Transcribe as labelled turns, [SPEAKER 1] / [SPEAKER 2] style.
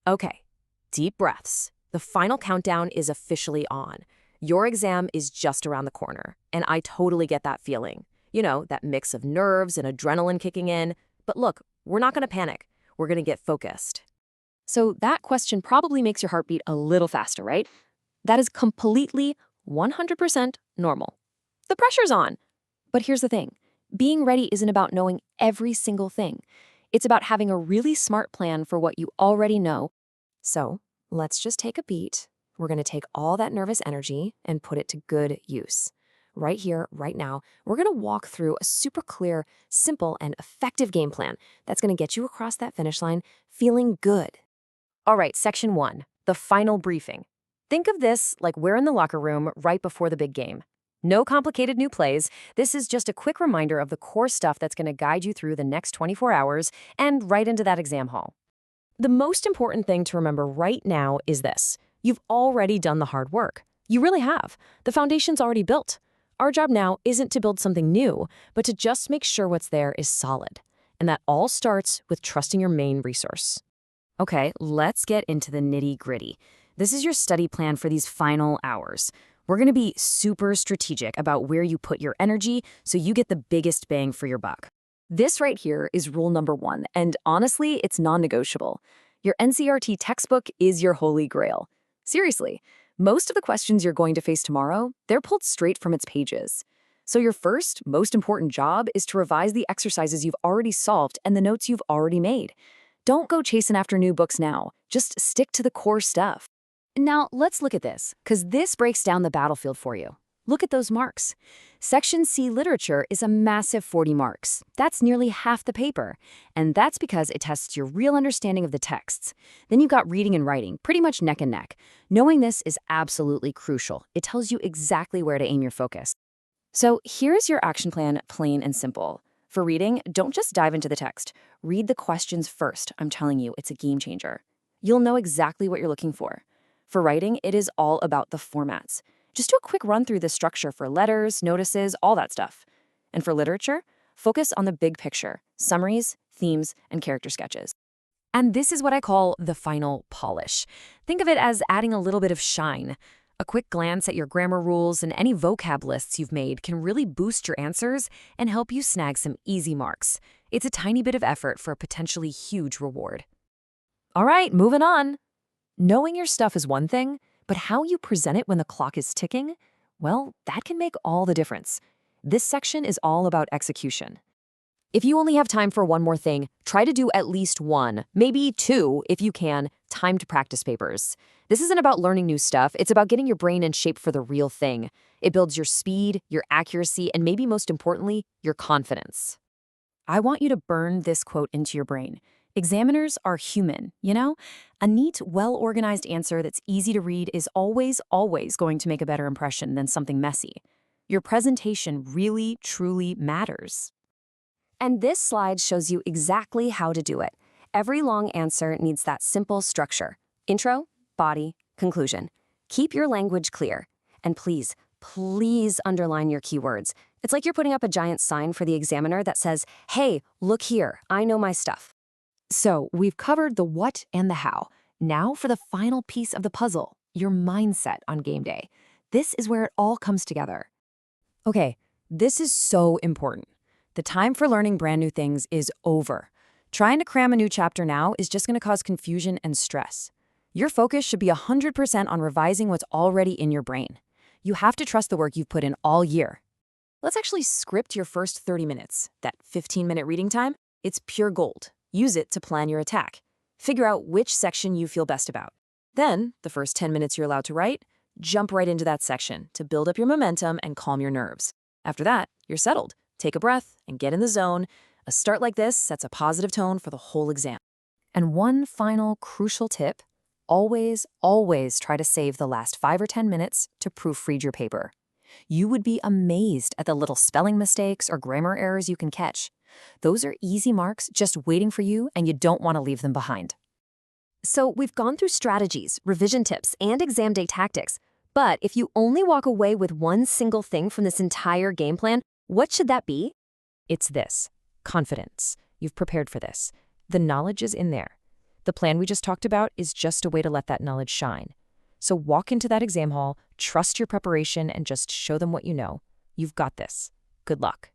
[SPEAKER 1] Okay, deep breaths. The final countdown is officially on. Your exam is just around the corner, and I totally get that feeling. You know, that mix of nerves and adrenaline kicking in. But look, we're not going to panic. We're going to get focused. So that question probably makes your heartbeat a little faster, right? That is completely 100% normal. The pressure's on. But here's the thing. Being ready isn't about knowing every single thing. It's about having a really smart plan for what you already know. So let's just take a beat. We're going to take all that nervous energy and put it to good use. Right here, right now, we're going to walk through a super clear, simple, and effective game plan that's going to get you across that finish line feeling good. All right, section 1, the final briefing. Think of this like we're in the locker room right before the big game. No complicated new plays. This is just a quick reminder of the core stuff that's going to guide you through the next 24 hours and right into that exam hall. The most important thing to remember right now is this. You've already done the hard work. You really have. The foundation's already built. Our job now isn't to build something new, but to just make sure what's there is solid. And that all starts with trusting your main resource. Okay, let's get into the nitty-gritty. This is your study plan for these final hours. We're going to be super strategic about where you put your energy so you get the biggest bang for your buck. This right here is rule number 1, and honestly, it's non-negotiable. Your NCERT textbook is your holy grail. Seriously, most of the questions you're going to face tomorrow, they're pulled straight from its pages. So your first, most important job is to revise the exercises you've already solved and the notes you've already made. Don't go chasing after new books now. Just stick to the core stuff. Now, let's look at this, because this breaks down the battlefield for you. Look at those marks. Section C literature is a massive 40 marks. That's nearly half the paper. And that's because it tests your real understanding of the texts. Then you've got reading and writing, pretty much neck and neck. Knowing this is absolutely crucial. It tells you exactly where to aim your focus. So here's your action plan, plain and simple. For reading, don't just dive into the text. Read the questions first. I'm telling you, it's a game changer. You'll know exactly what you're looking for. For writing, it is all about the formats. Just do a quick run through the structure for letters, notices, all that stuff. And for literature, focus on the big picture, summaries, themes, and character sketches. And this is what I call the final polish. Think of it as adding a little bit of shine. A quick glance at your grammar rules and any vocab lists you've made can really boost your answers and help you snag some easy marks. It's a tiny bit of effort for a potentially huge reward. All right, moving on. Knowing your stuff is one thing, but how you present it when the clock is ticking, well, that can make all the difference. This section is all about execution. If you only have time for one more thing, try to do at least 1, maybe 2, if you can, timed practice papers. This isn't about learning new stuff, it's about getting your brain in shape for the real thing. It builds your speed, your accuracy, and maybe most importantly, your confidence. I want you to burn this quote into your brain. Examiners are human, you know? A neat, well-organized answer that's easy to read is always going to make a better impression than something messy. Your presentation really, truly matters. And this slide shows you exactly how to do it. Every long answer needs that simple structure. Intro, body, conclusion. Keep your language clear. And please underline your keywords. It's like you're putting up a giant sign for the examiner that says, "Hey, look here, I know my stuff." So we've covered the what and the how. Now for the final piece of the puzzle, your mindset on game day. This is where it all comes together. Okay, this is so important. The time for learning brand new things is over. Trying to cram a new chapter now is just going to cause confusion and stress. Your focus should be 100% on revising what's already in your brain. You have to trust the work you've put in all year. Let's actually script your first 30 minutes. That 15-minute reading time, it's pure gold. Use it to plan your attack. Figure out which section you feel best about. Then, the first 10 minutes you're allowed to write, jump right into that section to build up your momentum and calm your nerves. After that, you're settled. Take a breath and get in the zone. A start like this sets a positive tone for the whole exam. And one final crucial tip, always try to save the last 5 or 10 minutes to proofread your paper. You would be amazed at the little spelling mistakes or grammar errors you can catch. Those are easy marks just waiting for you, and you don't want to leave them behind. So we've gone through strategies, revision tips, and exam day tactics. But if you only walk away with one single thing from this entire game plan, what should that be? It's this: confidence. You've prepared for this. The knowledge is in there. The plan we just talked about is just a way to let that knowledge shine. So walk into that exam hall, trust your preparation, and just show them what you know. You've got this. Good luck.